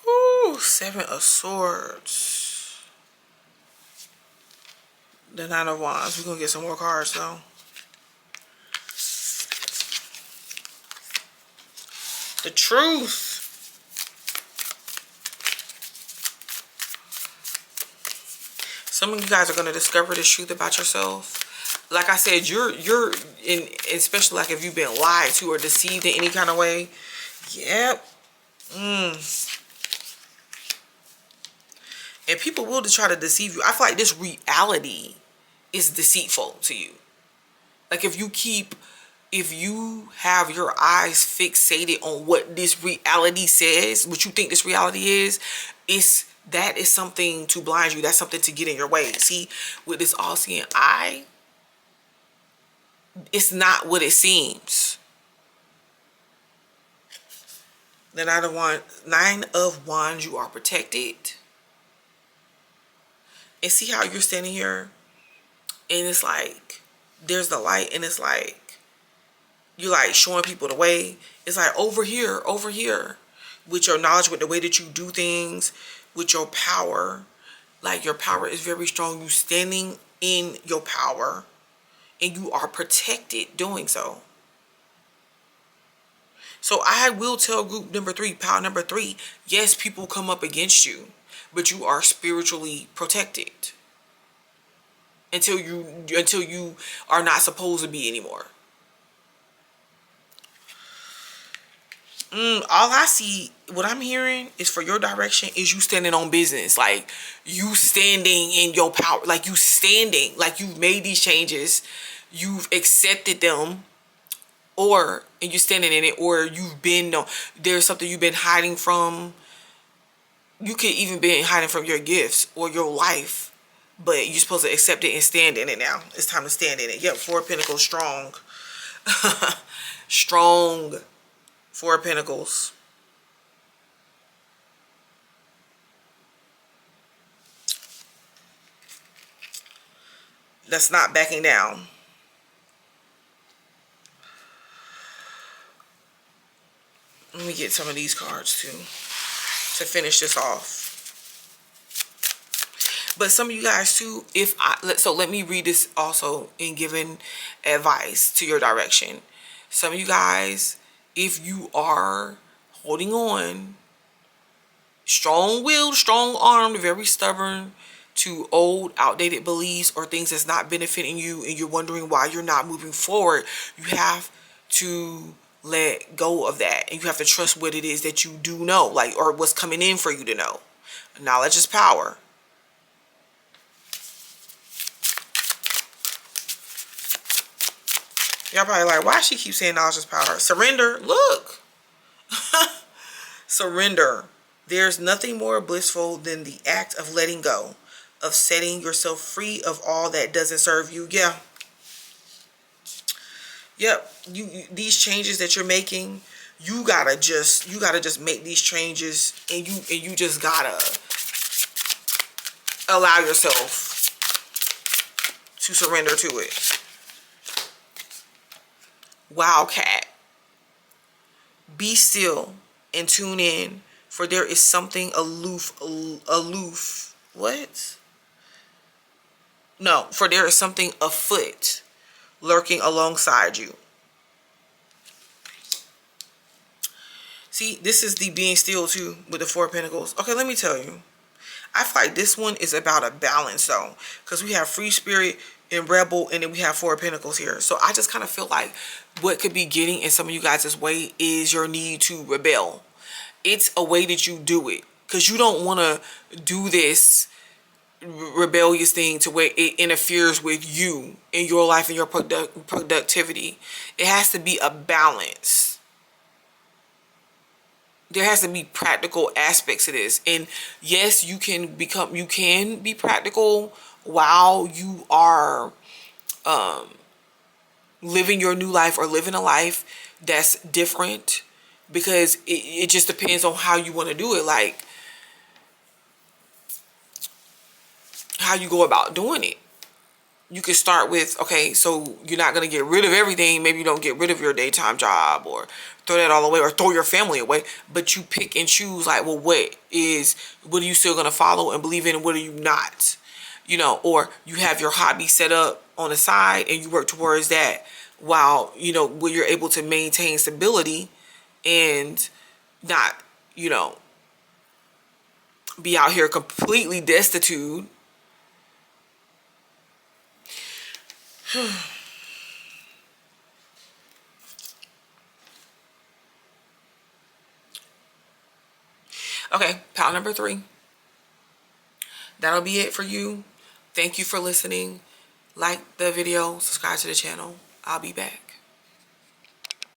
A: Ooh, 7 of Swords. The 9 of Wands. We're going to get some more cards, though. The Truth. Some of you guys are going to discover this truth about yourself. Like I said, you're in, especially like if you've been lied to or deceived in any kind of way. Yep. And people will try to deceive you. I feel like this reality is deceitful to you. Like, if you have your eyes fixated on what this reality says, what you think this reality is, that is something to blind you. That's something to get in your way. See, with this all-seeing eye, it's not what it seems. The 9 of Wands, you are protected. And see how you're standing here, and it's like, there's the light, and it's like, you're like showing people the way. It's like, over here, with your knowledge, with the way that you do things, with your power. Like, your power is very strong. You standing in your power, and you are protected doing so. So I will tell group number 3, power number 3, yes, people come up against you, but you are spiritually protected until you are not supposed to be anymore. All I see, what I'm hearing is, for your direction, is you standing on business. Like, you standing in your power. Like, you standing, like you've made these changes, you've accepted them, and you're standing in it, or there's something you've been hiding from. You could even be hiding from your gifts or your life, but you're supposed to accept it and stand in it now. It's time to stand in it. Yep, 4 of Pentacles, strong. Strong 4 of Pentacles. That's not backing down. Let me get some of these cards too to finish this off. But some of you guys too, so let me read this also in giving advice to your direction. Some of you guys, if you are holding on, strong-willed, strong-armed, very stubborn to old, outdated beliefs or things that's not benefiting you, and you're wondering why you're not moving forward, you have to let go of that, and you have to trust what it is that you do know, like, or what's coming in for you to know. Knowledge is power. Y'all probably like, why she keep saying knowledge is power? Surrender. Look. Surrender. There's nothing more blissful than the act of letting go, of setting yourself free of all that doesn't serve you. Yeah. Yep. These changes that you're making, you gotta just make these changes, and you just gotta allow yourself to surrender to it. Wildcat. Be still and tune in, for there is something aloof. What? No, for there is something afoot, lurking alongside you. See, this is the being still too with the Four of Pentacles. Okay, let me tell you. I feel like this one is about a balance though, because we have free spirit and rebel, and then we have Four of Pentacles here. So I just kind of feel like what could be getting in some of you guys' way is your need to rebel. It's a way that you do it, because you don't want to do this rebellious thing to where it interferes with you in your life and your productivity. It has to be a balance. There has to be practical aspects to this. And yes, you can be practical while you are living your new life, or living a life that's different, because it just depends on how you want to do it. Like, how you go about doing it. You could start with, okay, so you're not going to get rid of everything. Maybe you don't get rid of your daytime job, or throw that all away, or throw your family away. But you pick and choose, like, well, what are you still going to follow and believe in, and what are you not? You know, or you have your hobby set up on the side and you work towards that, while, you know, where you're able to maintain stability and not, you know, be out here completely destitute. Okay, pile number 3. That'll be it for you. Thank you for listening. Like the video, subscribe to the channel. I'll be back.